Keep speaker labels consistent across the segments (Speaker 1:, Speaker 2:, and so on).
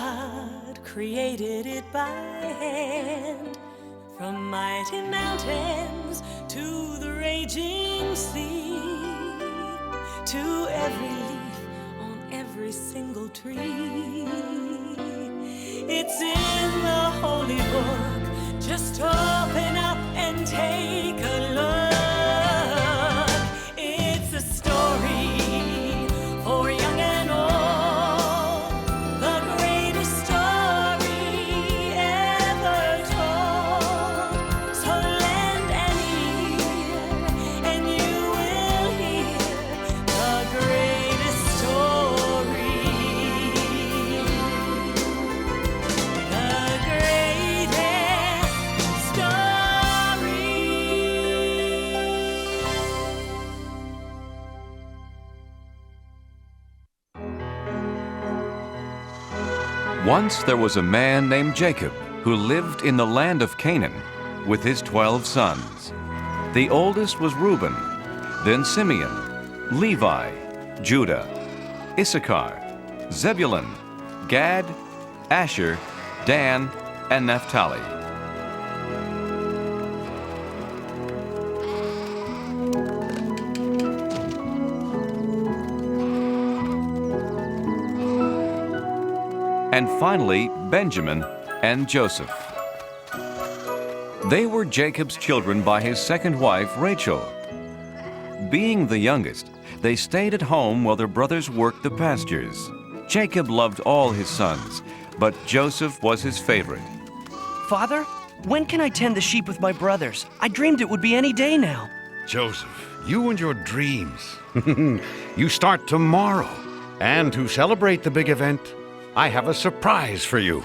Speaker 1: God created it by hand, from mighty mountains to the raging sea, to every leaf on every single tree. It's in the holy book. Just open up and take a look. It's a story for young and old, the greatest story ever told. So lend an ear and you will hear the greatest story. The greatest story.
Speaker 2: Once there was a man named Jacob who lived in the land of Canaan with his 12 sons. The oldest was Reuben, then Simeon, Levi, Judah, Issachar, Zebulun, Gad, Asher, Dan, and Naphtali. And finally, Benjamin and Joseph. They were Jacob's children by his second wife, Rachel. Being the youngest, they stayed at home while their brothers worked the pastures. Jacob loved all his sons, but Joseph was his favorite.
Speaker 3: Father, when can I tend the sheep with my brothers? I dreamed it would be any day now.
Speaker 4: Joseph, you and your dreams. You start tomorrow. And to celebrate the big event, I have a surprise for you.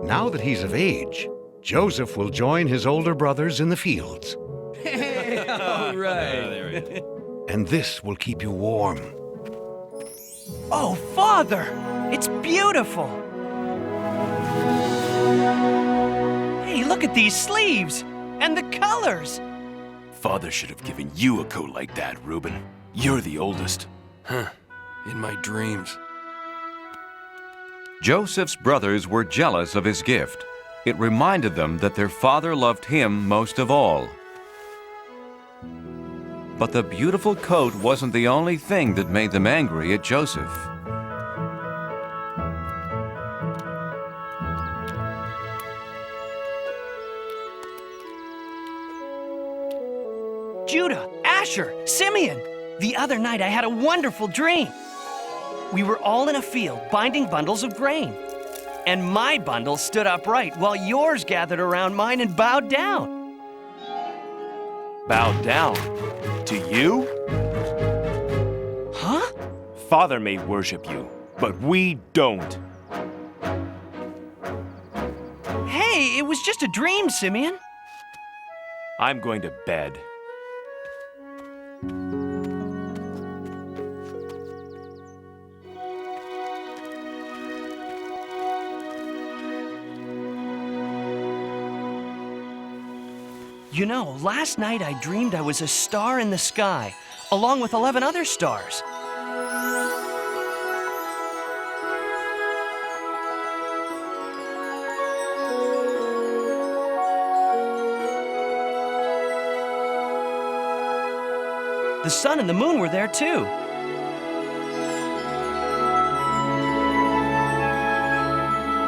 Speaker 4: Now that he's of age, Joseph will join his older brothers in the fields.
Speaker 3: All right.
Speaker 4: And this will keep you warm.
Speaker 3: Oh, Father, it's beautiful. Hey, look at these sleeves and the colors.
Speaker 5: Father should have given you a coat like that, Reuben. You're the oldest.
Speaker 6: Huh. In my dreams.
Speaker 2: Joseph's brothers were jealous of his gift. It reminded them that their father loved him most of all. But the beautiful coat wasn't the only thing that made them angry at Joseph.
Speaker 3: Judah, Asher, Simeon. The other night I had a wonderful dream. We were all in a field binding bundles of grain. And my bundle stood upright while yours gathered around mine and bowed down.
Speaker 5: Bowed down? To you?
Speaker 3: Huh?
Speaker 5: Father may worship you, but we don't.
Speaker 3: Hey, it was just a dream, Simeon.
Speaker 5: I'm going to bed.
Speaker 3: You know, last night I dreamed I was a star in the sky, along with 11 other stars. The sun and the moon were there too.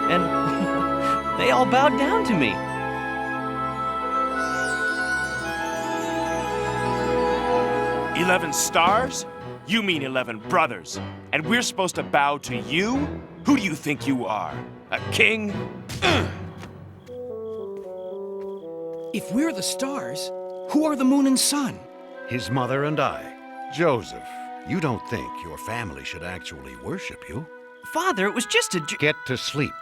Speaker 3: And they all bowed down to me.
Speaker 5: "11 stars? You mean 11 brothers. And we're supposed to bow to you? Who do you think you are? A king?"
Speaker 6: If we're the stars, who are the moon and sun?
Speaker 4: His mother and I. Joseph, you don't think your family should actually worship you?
Speaker 3: Father, it was just a
Speaker 4: Get to sleep.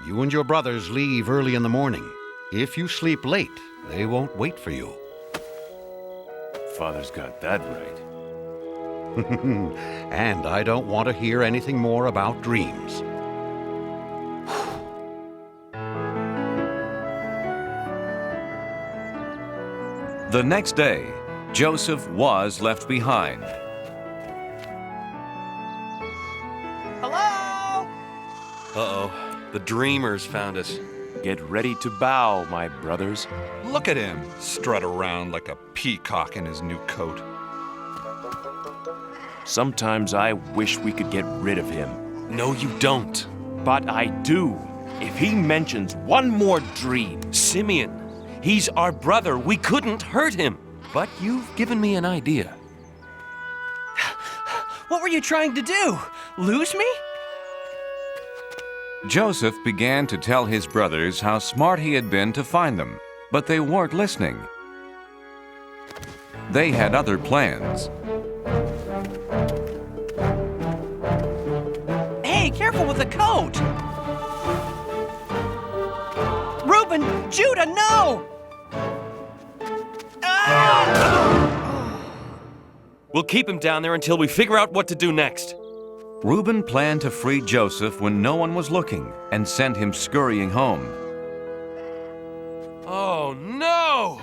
Speaker 4: You and your brothers leave early in the morning. If you sleep late, they won't wait for you.
Speaker 5: Father's got that right.
Speaker 4: And I don't want to hear anything more about dreams.
Speaker 2: The next day, Joseph was left behind.
Speaker 3: Hello?
Speaker 7: Uh-oh, the dreamers found us.
Speaker 5: Get ready to bow, my brothers.
Speaker 8: Look at him, strut around like a peacock in his new coat.
Speaker 5: Sometimes I wish we could get rid of him.
Speaker 7: No, you don't.
Speaker 5: But I do. If he mentions one more dream.
Speaker 7: Simeon, he's our brother. We couldn't hurt him. But you've given me an idea.
Speaker 3: What were you trying to do? Lose me?
Speaker 2: Joseph began to tell his brothers how smart he had been to find them, but they weren't listening. They had other plans.
Speaker 3: Hey, careful with the coat! Reuben, Judah, no!
Speaker 7: We'll keep him down there until we figure out what to do next.
Speaker 2: Reuben planned to free Joseph when no one was looking and send him scurrying home.
Speaker 7: Oh, no!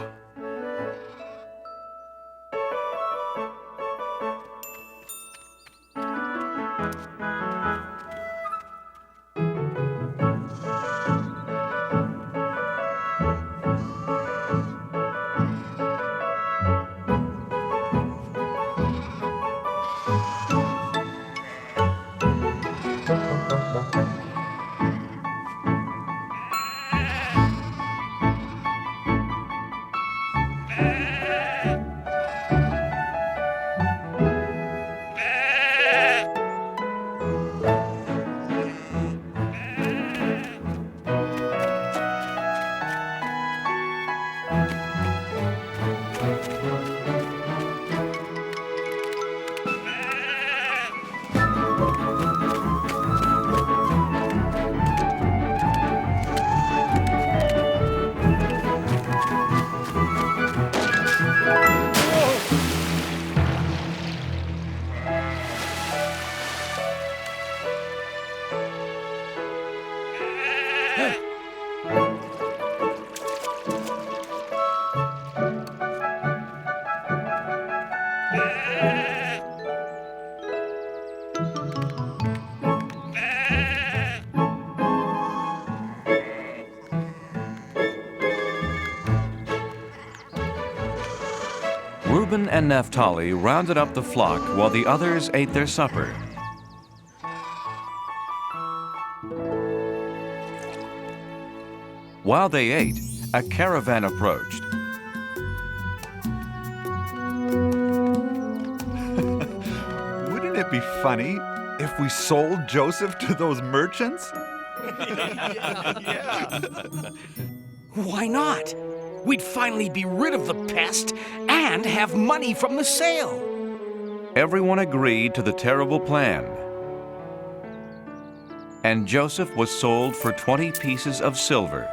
Speaker 2: Reuben and Naphtali rounded up the flock while the others ate their supper. While they ate, a caravan approached.
Speaker 9: Wouldn't it be funny if we sold Joseph to those merchants?
Speaker 6: Why not? We'd finally be rid of the pest and have money from the sale.
Speaker 2: Everyone agreed to the terrible plan. And Joseph was sold for 20 pieces of silver.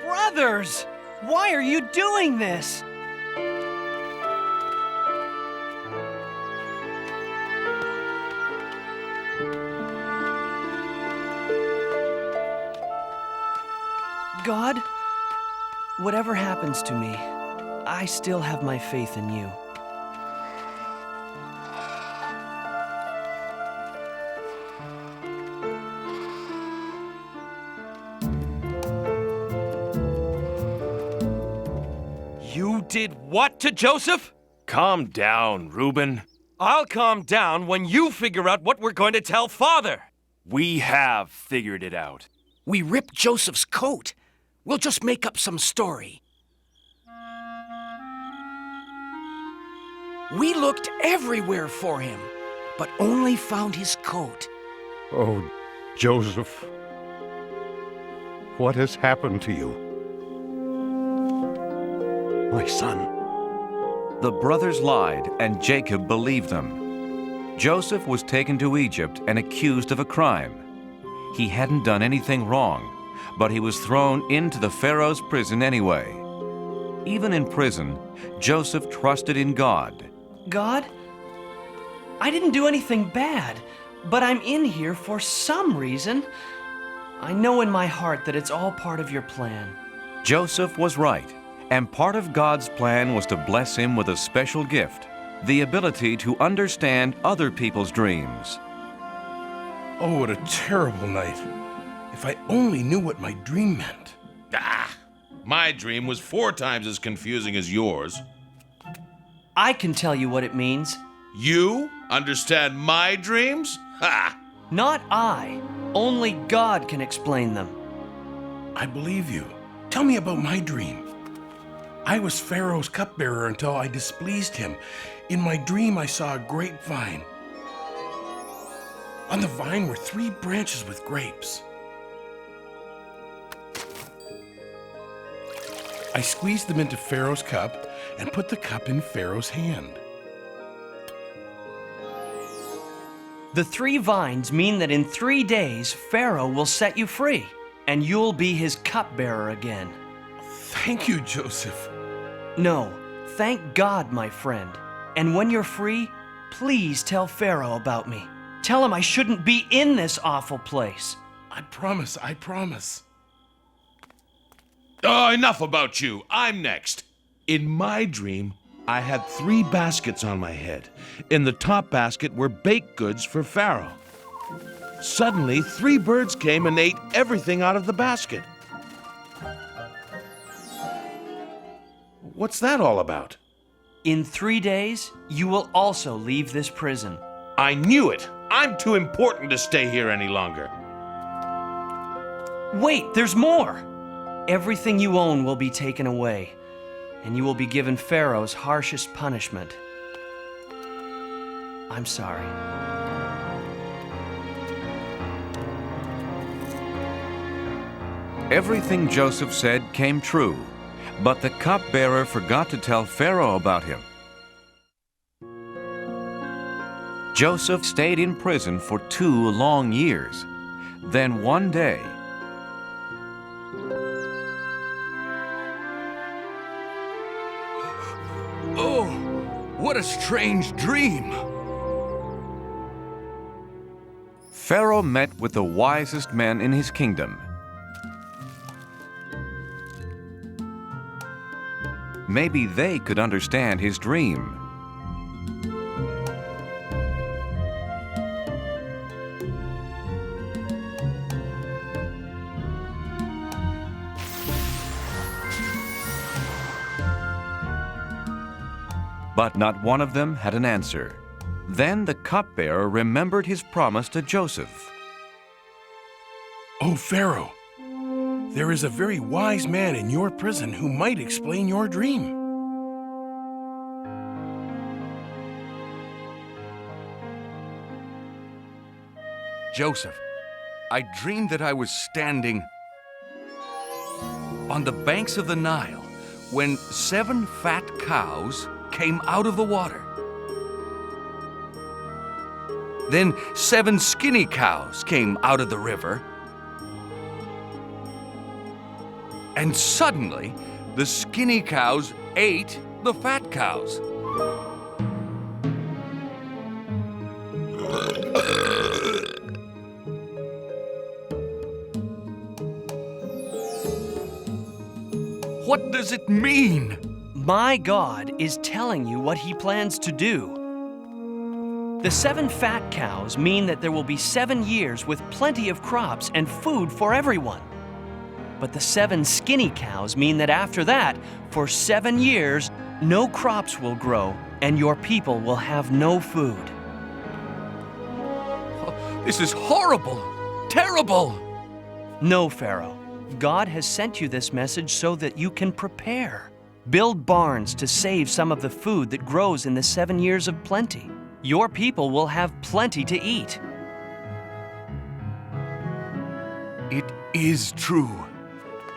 Speaker 3: Brothers, why are you doing this? God, whatever happens to me, I still have my faith in you.
Speaker 7: You did what to Joseph?
Speaker 5: Calm down, Reuben.
Speaker 7: I'll calm down when you figure out what we're going to tell Father.
Speaker 5: We have figured it out.
Speaker 6: We ripped Joseph's coat. We'll just make up some story. We looked everywhere for him, but only found his coat.
Speaker 4: Oh, Joseph, what has happened to you? My son.
Speaker 2: The brothers lied, and Jacob believed them. Joseph was taken to Egypt and accused of a crime. He hadn't done anything wrong, but he was thrown into the Pharaoh's prison anyway. Even in prison, Joseph trusted in God.
Speaker 3: God, I didn't do anything bad, but I'm in here for some reason. I know in my heart that it's all part of your plan.
Speaker 2: Joseph was right, and part of God's plan was to bless him with a special gift, the ability to understand other people's dreams.
Speaker 10: Oh, what a terrible night. If I only knew what my dream meant.
Speaker 11: Ah, my dream was 4 times as confusing as yours.
Speaker 3: I can tell you what it means.
Speaker 11: You understand my dreams? Ha!
Speaker 3: Not I. Only God can explain them.
Speaker 10: I believe you. Tell me about my dream. I was Pharaoh's cupbearer until I displeased him. In my dream, I saw a grapevine. On the vine were 3 branches with grapes. I squeezed them into Pharaoh's cup and put the cup in Pharaoh's hand.
Speaker 3: The 3 vines mean that in 3 days, Pharaoh will set you free, and you'll be his cupbearer again.
Speaker 10: Thank you, Joseph.
Speaker 3: No, thank God, my friend. And when you're free, please tell Pharaoh about me. Tell him I shouldn't be in this awful place.
Speaker 10: I promise, I promise.
Speaker 11: Oh, enough about you. I'm next. In my dream, I had 3 baskets on my head. In the top basket were baked goods for Pharaoh. Suddenly, 3 birds came and ate everything out of the basket. What's that all about?
Speaker 3: In 3 days, you will also leave this prison.
Speaker 11: I knew it. I'm too important to stay here any longer.
Speaker 3: Wait, there's more! Everything you own will be taken away, and you will be given Pharaoh's harshest punishment. I'm sorry.
Speaker 2: Everything Joseph said came true, but the cupbearer forgot to tell Pharaoh about him. Joseph stayed in prison for 2 long years. Then one day,
Speaker 6: Oh, what a strange dream.
Speaker 2: Pharaoh met with the wisest men in his kingdom. Maybe they could understand his dream. But not one of them had an answer. Then the cupbearer remembered his promise to Joseph.
Speaker 10: Oh, Pharaoh, there is a very wise man in your prison who might explain your dream.
Speaker 6: Joseph, I dreamed that I was standing on the banks of the Nile when 7 fat cows came out of the water. Then 7 skinny cows came out of the river. And suddenly, the skinny cows ate the fat cows. What does it mean?
Speaker 3: My God is telling you what he plans to do. The 7 fat cows mean that there will be 7 years with plenty of crops and food for everyone. But the 7 skinny cows mean that after that, for 7 years, no crops will grow and your people will have no food.
Speaker 6: This is horrible, terrible.
Speaker 3: No, Pharaoh. God has sent you this message so that you can prepare. Build barns to save some of the food that grows in the 7 years of plenty. Your people will have plenty to eat.
Speaker 6: It is true.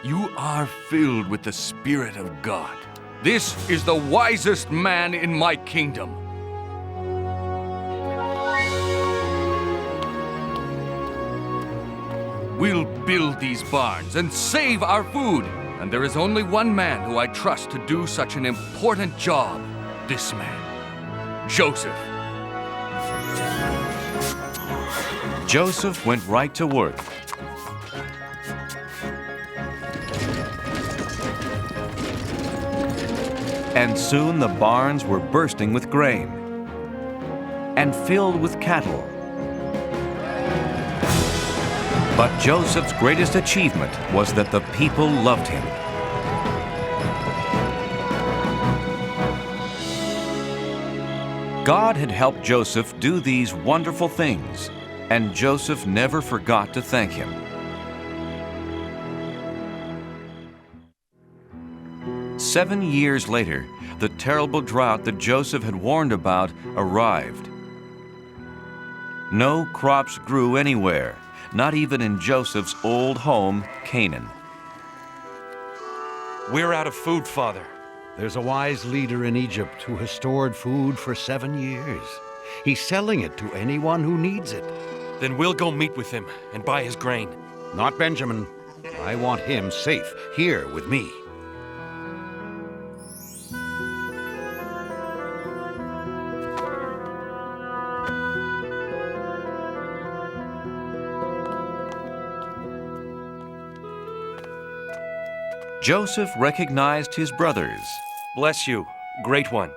Speaker 6: You are filled with the Spirit of God. This is the wisest man in my kingdom. We'll build these barns and save our food. And there is only one man who I trust to do such an important job. This man, Joseph.
Speaker 2: Joseph went right to work. And soon the barns were bursting with grain and filled with cattle. But Joseph's greatest achievement was that the people loved him. God had helped Joseph do these wonderful things, and Joseph never forgot to thank him. Seven years later, the terrible drought that Joseph had warned about arrived. No crops grew anywhere, not even in Joseph's old home, Canaan.
Speaker 7: We're out of food, Father.
Speaker 4: There's a wise leader in Egypt who has stored food for 7 years. He's selling it to anyone who needs it.
Speaker 7: Then we'll go meet with him and buy his grain.
Speaker 4: Not Benjamin. I want him safe here with me.
Speaker 2: Joseph recognized his brothers.
Speaker 7: Bless you, great one.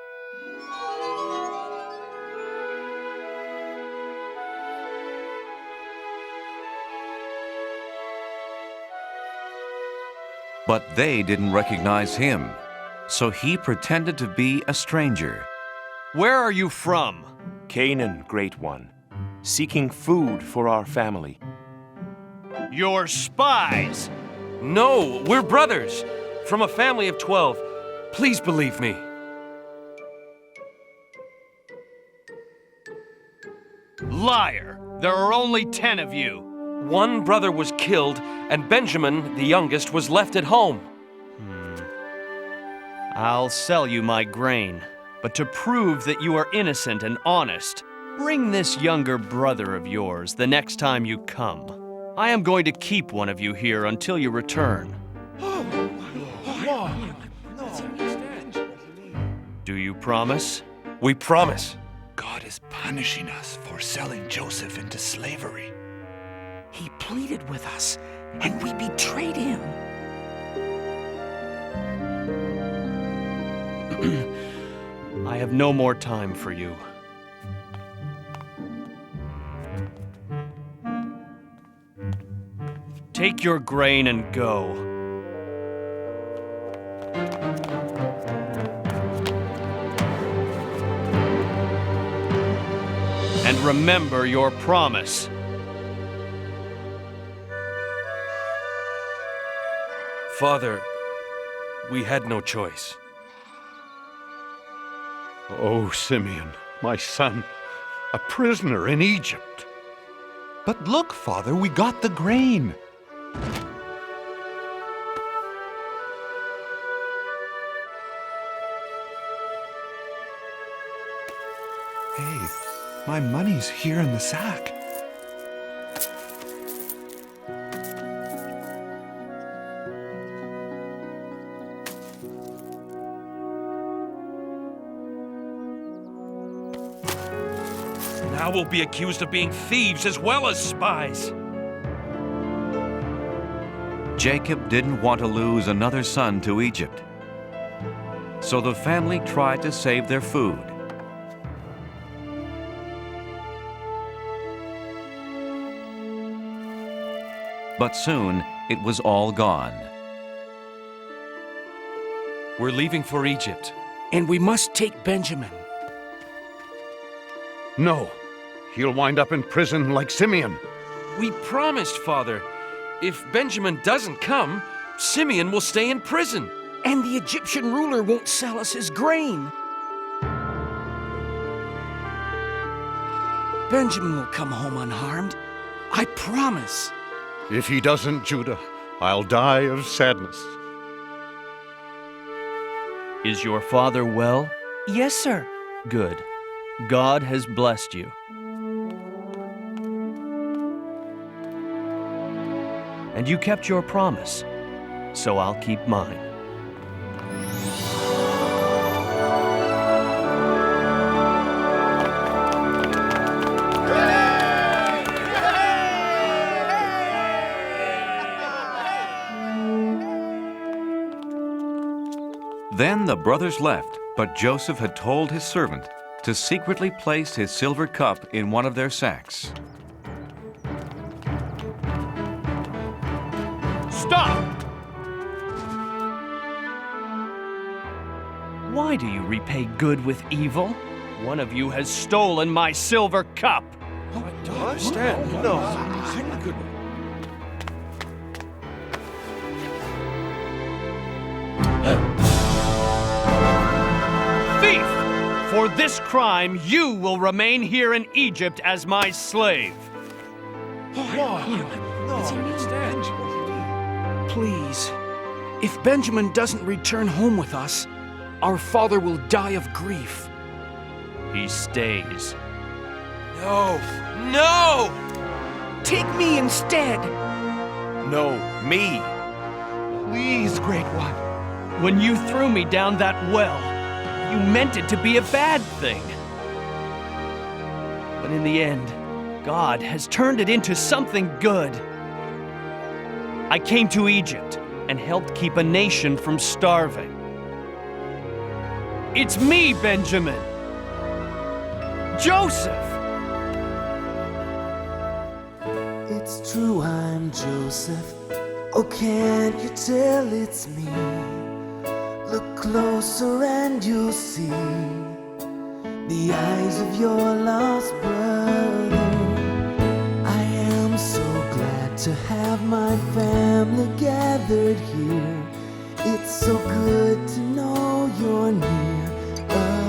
Speaker 2: But they didn't recognize him, so he pretended to be a stranger.
Speaker 3: Where are you from?
Speaker 5: Canaan, great one, seeking food for our family.
Speaker 3: You're spies!
Speaker 7: No, we're brothers, from a family of 12. Please believe me.
Speaker 3: Liar! There are only 10 of you.
Speaker 7: One brother was killed, and Benjamin, the youngest, was left at home.
Speaker 3: I'll sell you my grain, but to prove that you are innocent and honest, bring this younger brother of yours the next time you come. I am going to keep one of you here until you return. Do you promise?
Speaker 7: We promise.
Speaker 12: God is punishing us for selling Joseph into slavery.
Speaker 1: He pleaded with us, and we betrayed him.
Speaker 3: I have no more time for you. Take your grain and go. And remember your promise.
Speaker 7: Father, we had no choice.
Speaker 4: Oh, Simeon, my son, a prisoner in Egypt.
Speaker 9: But look, Father, we got the grain. Hey, my money's here in the sack.
Speaker 7: Now we'll be accused of being thieves as well as spies.
Speaker 2: Jacob didn't want to lose another son to Egypt, so the family tried to save their food. But soon, it was all gone.
Speaker 7: We're leaving for Egypt.
Speaker 1: And we must take Benjamin.
Speaker 4: No, he'll wind up in prison like Simeon.
Speaker 7: We promised, Father. If Benjamin doesn't come, Simeon will stay in prison.
Speaker 1: And the Egyptian ruler won't sell us his grain. Benjamin will come home unharmed. I promise.
Speaker 4: If he doesn't, Judah, I'll die of sadness.
Speaker 3: Is your father well?
Speaker 1: Yes, sir.
Speaker 3: Good. God has blessed you. And you kept your promise, so I'll keep mine.
Speaker 2: Then the brothers left, but Joseph had told his servant to secretly place his silver cup in one of their sacks.
Speaker 3: Why do you repay good with evil? One of you has stolen my silver cup. Thief! For this crime, you will remain here in Egypt as my slave.
Speaker 1: Please, if Benjamin doesn't return home with us, our father will die of grief.
Speaker 3: He stays.
Speaker 7: No! No!
Speaker 1: Take me instead.
Speaker 5: No, me.
Speaker 9: Please, Great One.
Speaker 3: When you threw me down that well, you meant it to be a bad thing. But in the end, God has turned it into something good. I came to Egypt and helped keep a nation from starving. It's me, Benjamin! Joseph!
Speaker 13: It's true, I'm Joseph. Oh, can't you tell it's me? Look closer and you'll see the eyes of your lost brother. I am so glad to have my family gathered here. It's so good to know you're near again.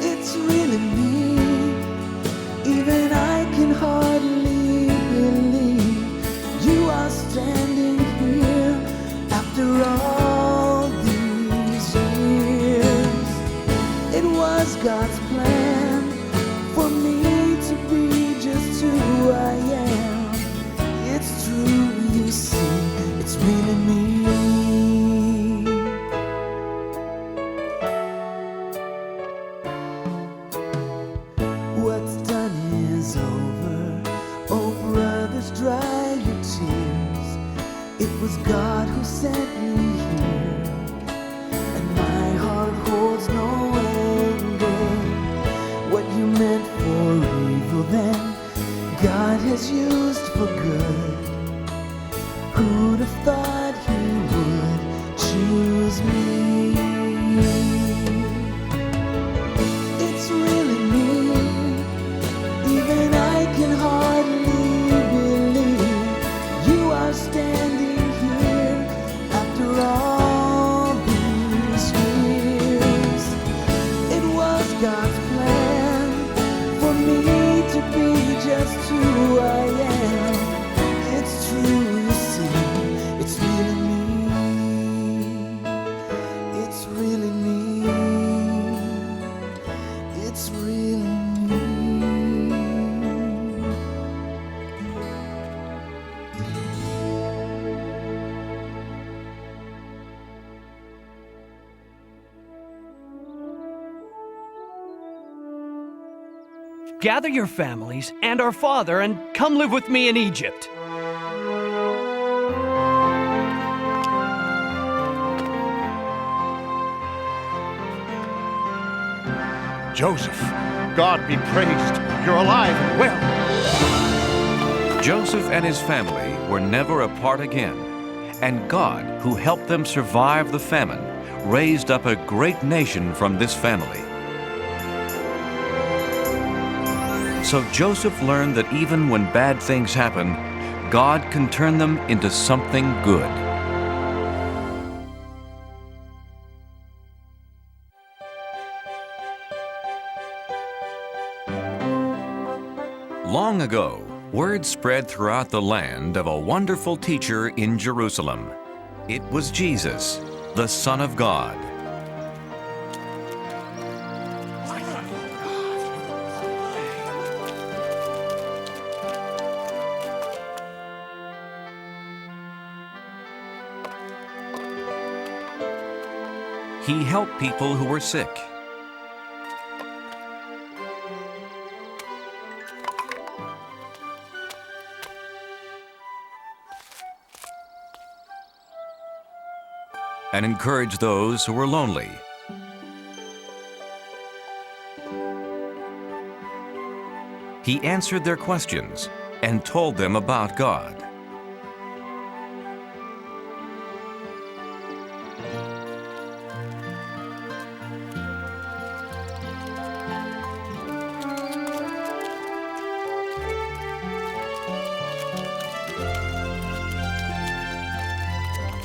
Speaker 13: It's really me, even I can hardly believe you are standing here after all these years. It was God's plan for me to be just who I am. It's true, you see, it's really me. What's done is over. Oh, brothers, dry your tears. It was God who sent me here, and my heart holds no anger. What you meant for evil then, God has used for good. Who'd have thought he would choose me? It's really me, even I can hardly believe you are standing here after all these years. It was God's plan for me to be just who I am. It's true, you see, it's really me. It's really me. It's really me.
Speaker 3: Gather your families and our father and come live with me in Egypt.
Speaker 4: Joseph, God be praised. You're alive and well.
Speaker 2: Joseph and his family were never apart again, and God, who helped them survive the famine, raised up a great nation from this family. So Joseph learned that even when bad things happen, God can turn them into something good. Long ago, word spread throughout the land of a wonderful teacher in Jerusalem. It was Jesus, the Son of God. He helped people who were sick. And encouraged those who were lonely. He answered their questions and told them about God.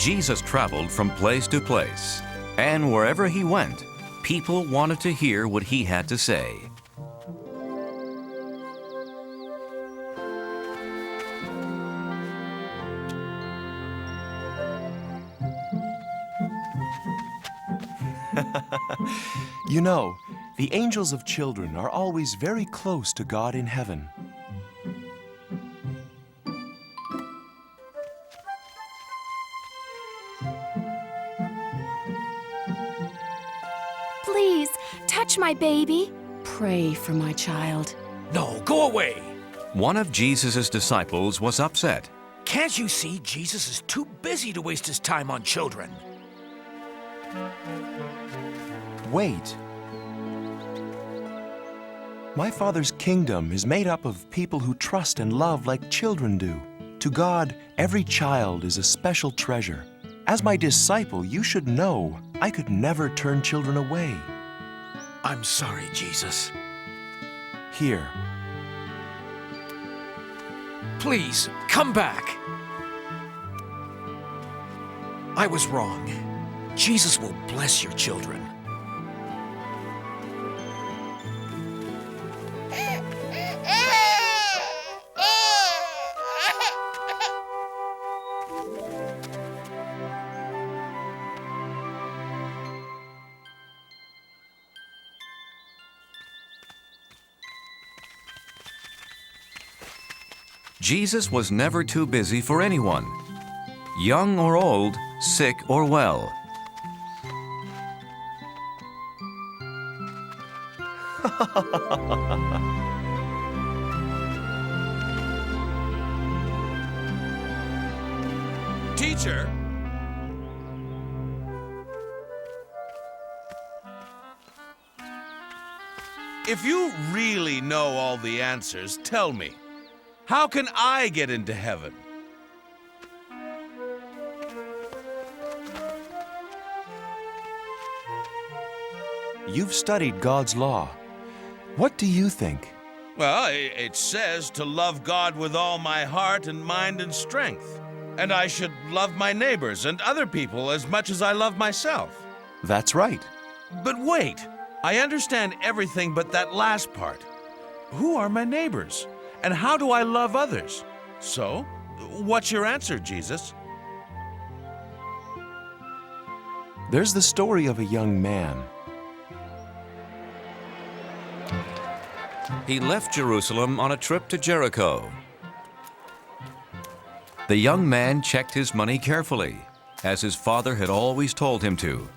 Speaker 2: Jesus traveled from place to place, and wherever he went, people wanted to hear what he had to say.
Speaker 5: You know, the angels of children are always very close to God in heaven.
Speaker 14: Please, touch my baby. Pray for my child.
Speaker 1: No, go away.
Speaker 2: One of Jesus' disciples was upset.
Speaker 1: Can't you see Jesus is too busy to waste his time on children?
Speaker 5: Wait. My Father's kingdom is made up of people who trust and love like children do. To God, every child is a special treasure. As my disciple, you should know I could never turn children away.
Speaker 1: I'm sorry, Jesus.
Speaker 5: Here.
Speaker 1: Please, come back. I was wrong. Jesus will bless your children.
Speaker 2: Jesus was never too busy for anyone, young or old, sick or well.
Speaker 11: Teacher! If you really know all the answers, tell me, how can I get into heaven?
Speaker 5: You've studied God's law. What do you think?
Speaker 11: Well, it says to love God with all my heart and mind and strength. And I should love my neighbors and other people as much as I love myself.
Speaker 5: That's right.
Speaker 11: But wait, I understand everything but that last part. Who are my neighbors? And how do I love others? So, what's your answer, Jesus?
Speaker 5: There's the story of a young man.
Speaker 2: He left Jerusalem on a trip to Jericho. The young man checked his money carefully, as his father had always told him to.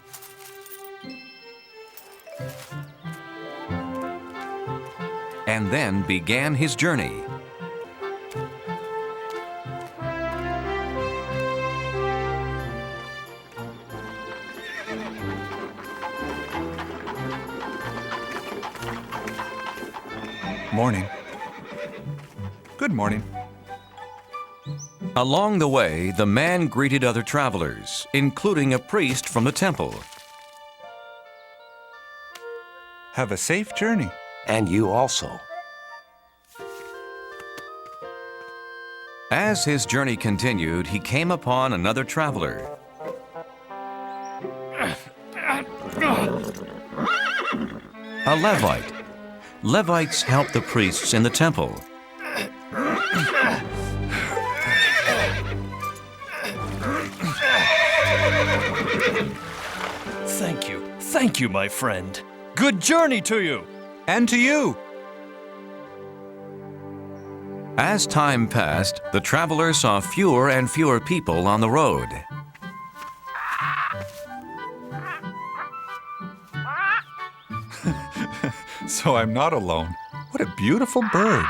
Speaker 2: And then began his journey.
Speaker 9: Morning. Good morning.
Speaker 2: Along the way, the man greeted other travelers, including a priest from the temple.
Speaker 9: Have a safe journey.
Speaker 7: And you also.
Speaker 2: As his journey continued, he came upon another traveler. A Levite. Levites helped the priests in the temple.
Speaker 3: Thank you, my friend. Good journey to you.
Speaker 9: And to you.
Speaker 2: As time passed, the traveler saw fewer and fewer people on the road.
Speaker 9: So I'm not alone. What a beautiful bird.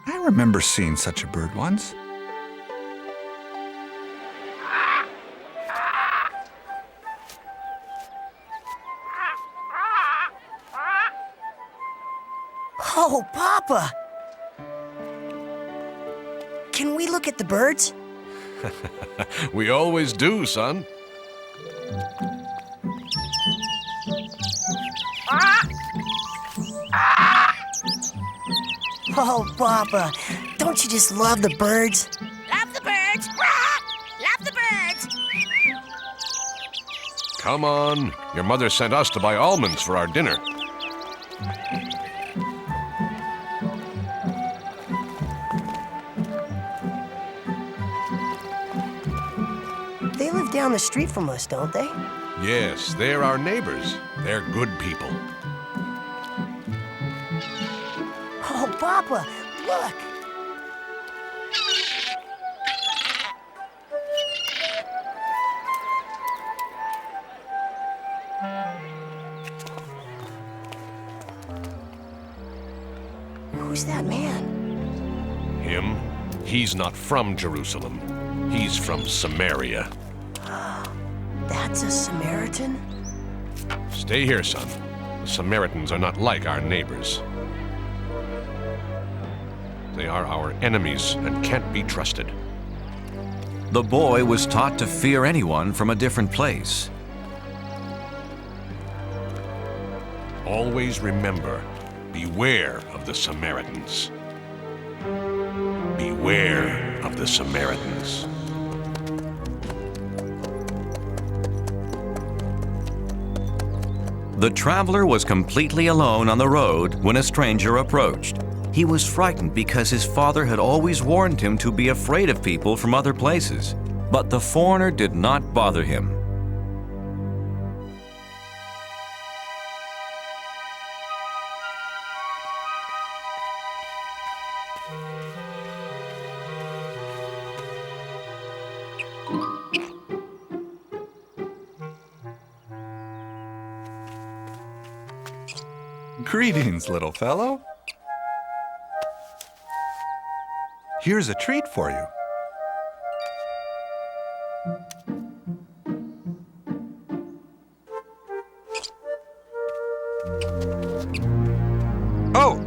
Speaker 9: I remember seeing such a bird once.
Speaker 15: Oh, Papa! Can we look at the birds?
Speaker 6: We always do, son.
Speaker 15: Oh, Papa, don't you just love the birds?
Speaker 16: Love the birds! Love the birds!
Speaker 11: Come on. Your mother sent us to buy almonds for our dinner.
Speaker 15: They live down the street from us, don't they?
Speaker 11: Yes, they're our neighbors. They're good people.
Speaker 15: Oh, Papa, look! Who's that man?
Speaker 11: Him? He's not from Jerusalem. He's from Samaria.
Speaker 15: That's a Samaritan?
Speaker 11: Stay here, son. The Samaritans are not like our neighbors. They are our enemies and can't be trusted.
Speaker 2: The boy was taught to fear anyone from a different place.
Speaker 11: Always remember, beware of the Samaritans. Beware of the Samaritans.
Speaker 2: The traveler was completely alone on the road when a stranger approached. He was frightened because his father had always warned him to be afraid of people from other places. But the foreigner did not bother him.
Speaker 9: Greetings, little fellow. Here's a treat for you. Oh,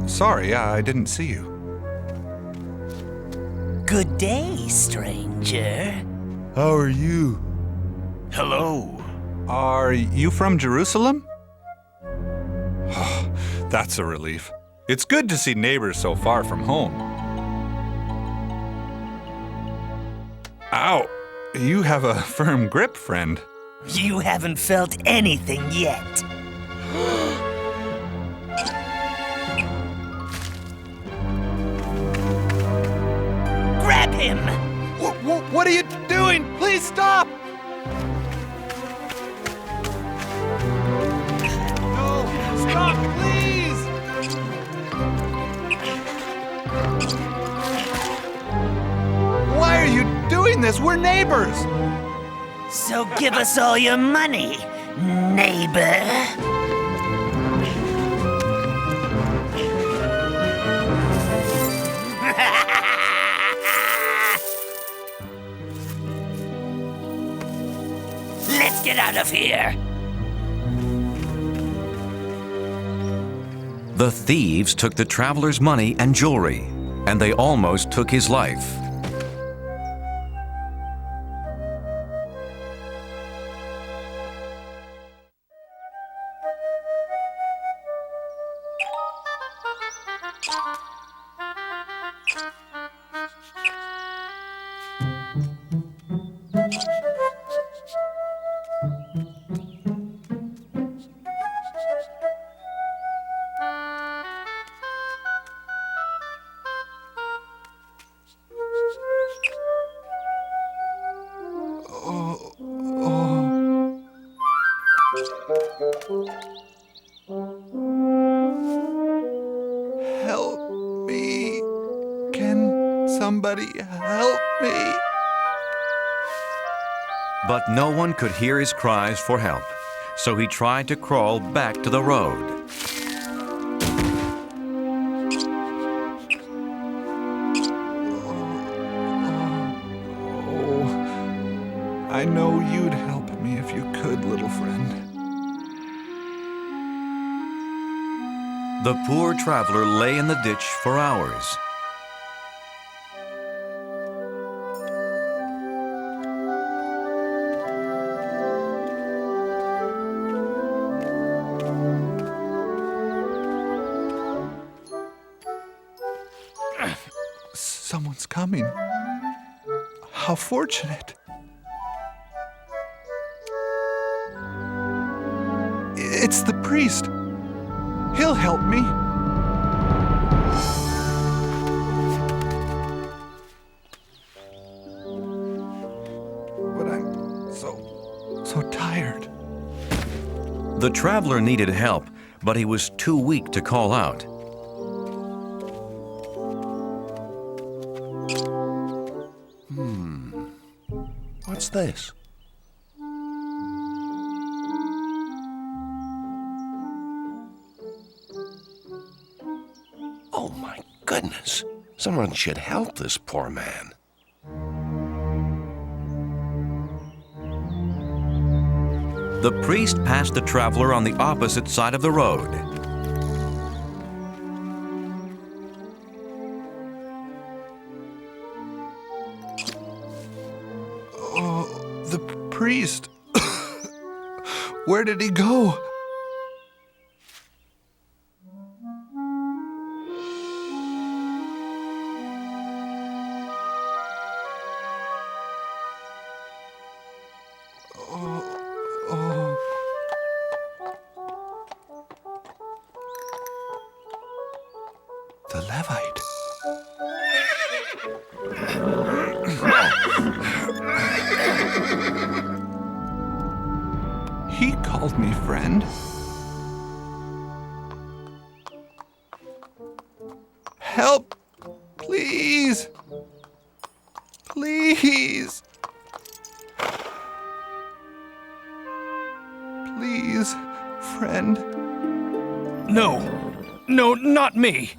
Speaker 9: sorry, I didn't see you.
Speaker 16: Good day, stranger.
Speaker 9: How are you?
Speaker 16: Hello.
Speaker 9: Are you from Jerusalem? That's a relief. It's good to see neighbors so far from home. Ow! You have a firm grip, friend.
Speaker 16: You haven't felt anything yet. Grab him!
Speaker 9: What are you doing? Please stop! No! Stop, please! Why are you doing this? We're neighbors!
Speaker 16: So give us all your money, neighbor. Let's get out of here.
Speaker 2: The thieves took the traveler's money and jewelry, and they almost took his life.
Speaker 9: Help me. Can somebody help me?
Speaker 2: But no one could hear his cries for help, so he tried to crawl back to the road.
Speaker 9: I know you'd help me if you could, little friend.
Speaker 2: The poor traveler lay in the ditch for hours.
Speaker 9: Someone's coming. How fortunate. It's the priest. He'll help me. But I'm so tired.
Speaker 2: The traveler needed help, but he was too weak to call out.
Speaker 11: What's this? Oh my goodness. Someone should help this poor man.
Speaker 2: The priest passed the traveler on the opposite side of the road.
Speaker 9: Oh, the priest. Where did he go? The Levite. He called me friend. Help! Please! Please! Please, friend.
Speaker 3: No, not me.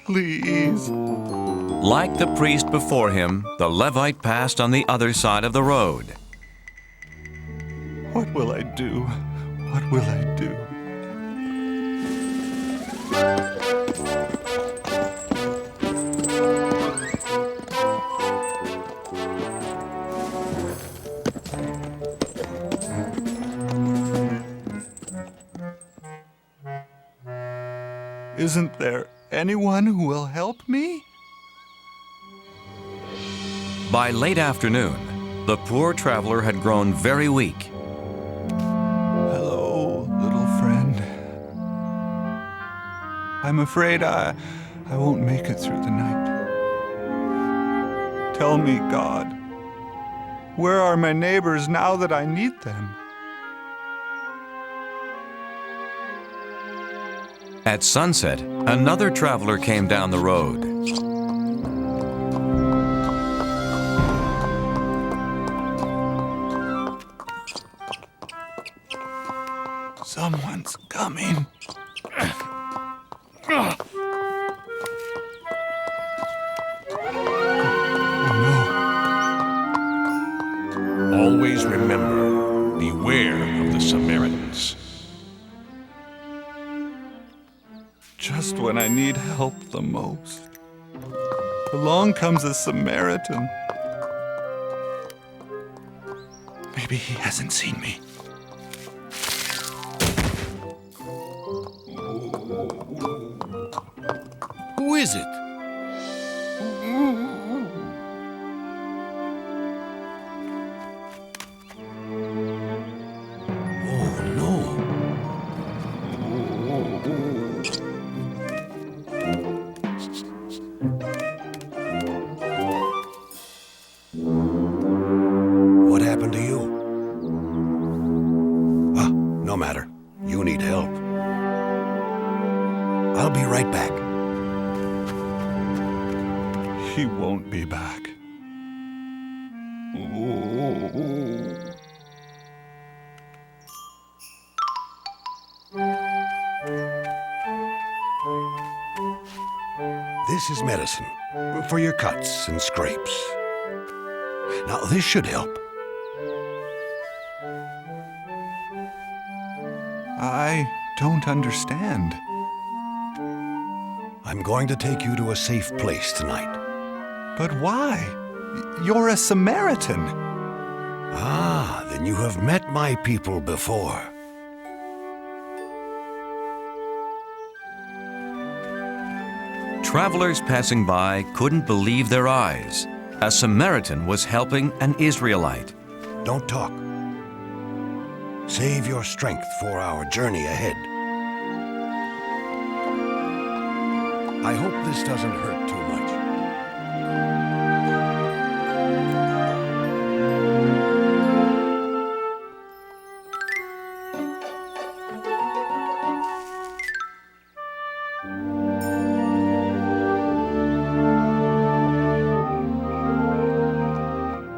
Speaker 9: Please.
Speaker 2: Like the priest before him, the Levite passed on the other side of the road.
Speaker 9: What will I do? What will I do? Isn't there anyone who will help me?
Speaker 2: By late afternoon, the poor traveler had grown very weak.
Speaker 9: Hello, little friend. I'm afraid I won't make it through the night. Tell me, God, where are my neighbors now that I need them?
Speaker 2: At sunset, another traveler came down the road.
Speaker 9: Someone's coming.
Speaker 11: Always remember, beware of the Samaritans.
Speaker 9: Just when I need help the most, along comes a Samaritan. Maybe he hasn't seen me.
Speaker 11: Who is it?
Speaker 4: What happened to you? No matter. You need help. I'll be right back.
Speaker 9: He won't be back.
Speaker 4: This is medicine for your cuts and scrapes. Now, this should help.
Speaker 9: I don't understand.
Speaker 4: I'm going to take you to a safe place tonight.
Speaker 9: But why? You're a Samaritan.
Speaker 4: Ah, then you have met my people before.
Speaker 2: travelers passing by couldn't believe their eyes. A Samaritan was helping an Israelite.
Speaker 17: Don't talk. Save your strength for our journey ahead. I hope this doesn't hurt too much.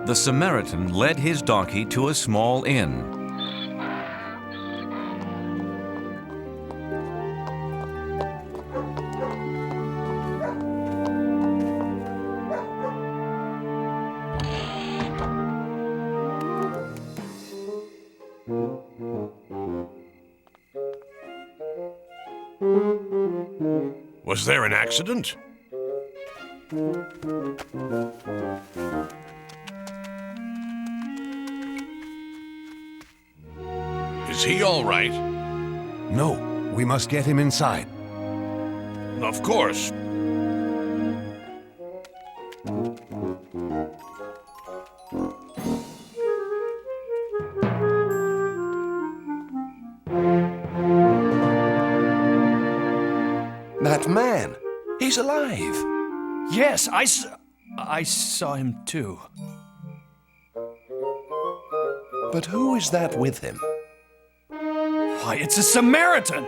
Speaker 2: The Samaritan led his donkey to a small inn.
Speaker 11: Was there an accident? Is he all right?
Speaker 17: No, we must get him inside.
Speaker 11: Of course.
Speaker 5: That man, he's alive.
Speaker 1: Yes, I saw him too.
Speaker 5: But who is that with him?
Speaker 1: Why, it's a Samaritan!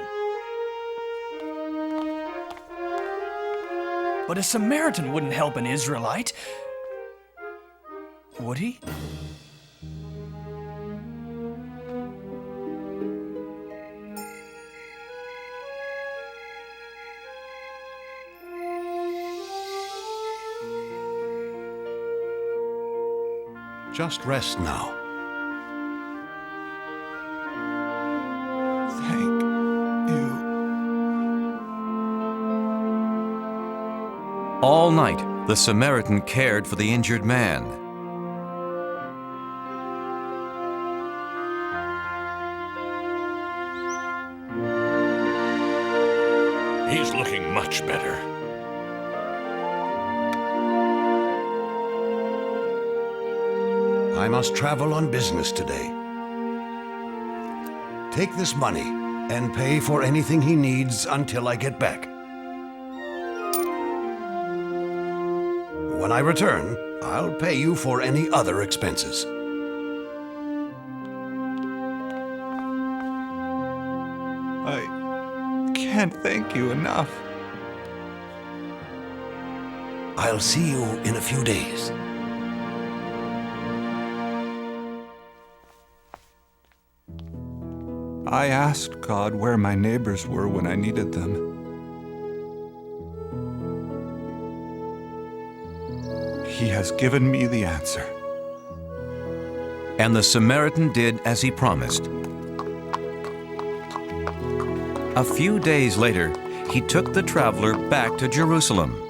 Speaker 1: But a Samaritan wouldn't help an Israelite. Would he?
Speaker 17: Just rest now.
Speaker 12: Thank you.
Speaker 2: All night, the Samaritan cared for the injured man.
Speaker 11: He's looking much better.
Speaker 17: I must travel on business today. Take this money and pay for anything he needs until I get back. When I return, I'll pay you for any other expenses.
Speaker 9: I can't thank you enough.
Speaker 17: I'll see you in a few days.
Speaker 9: I asked God where my neighbors were when I needed them. He has given me the answer.
Speaker 2: And the Samaritan did as he promised. A few days later, he took the traveler back to Jerusalem.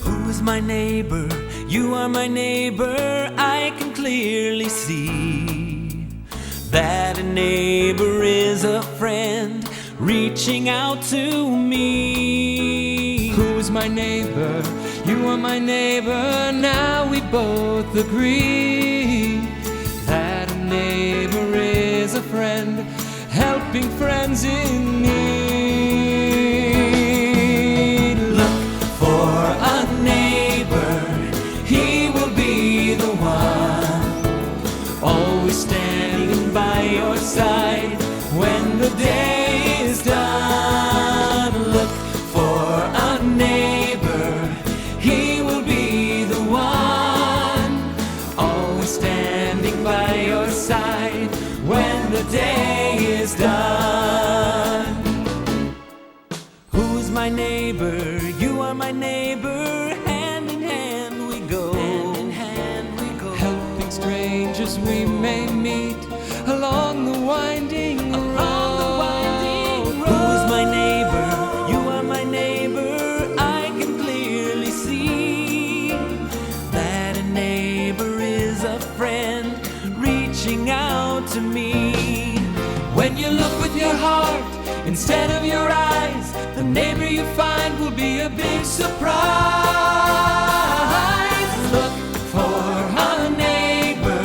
Speaker 13: Who's my neighbor? You are my neighbor. I can clearly see that a neighbor is a friend reaching out to me.
Speaker 18: Who's my neighbor? You are my neighbor. Now we both agree that a neighbor is a friend helping friends in need.
Speaker 13: Look for a neighbor. He will be the one, always standing by your side when the day is done. Look for a neighbor. He will be the one, always standing by your side when the day is done. Who's my neighbor? You are my neighbor. Hand in hand we go. Hand in hand we go.
Speaker 18: Helping strangers we may meet along the winding road.
Speaker 13: Who's my neighbor? You are my neighbor. I can clearly see that a neighbor is a friend
Speaker 18: When you look with your heart instead of your eyes, the neighbor you find will be a big surprise. Look for a neighbor,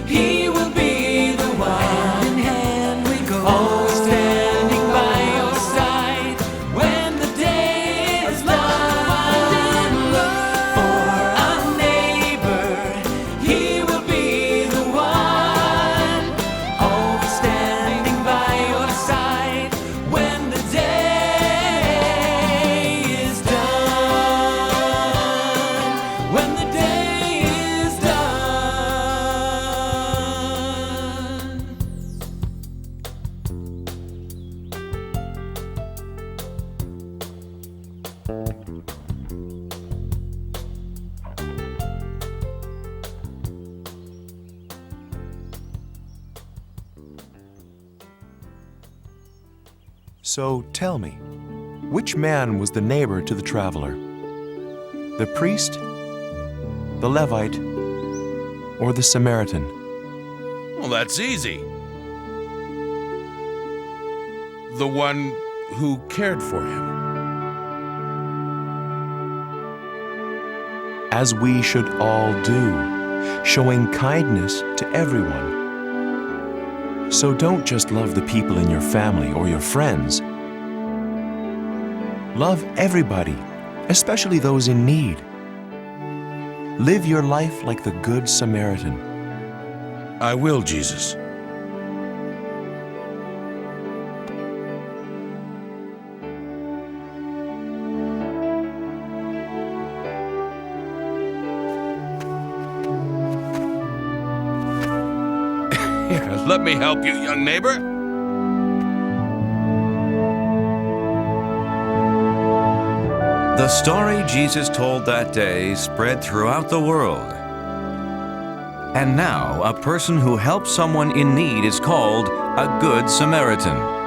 Speaker 18: he will be the one. Hand in hand we go, always standing by your side when the day is done. Look for a neighbor, he will be the one. Always standing by your side when the day is done. When the day is done.
Speaker 5: So tell me, which man was the neighbor to the traveler? The priest, the Levite, or the Samaritan?
Speaker 11: Well, that's easy. The one who cared for him.
Speaker 5: As we should all do, showing kindness to everyone. So don't just love the people in your family or your friends. Love everybody, especially those in need. Live your life like the Good Samaritan.
Speaker 11: I will, Jesus. Here, let me help you, young neighbor.
Speaker 2: The story Jesus told that day spread throughout the world. And now, a person who helps someone in need is called a Good Samaritan.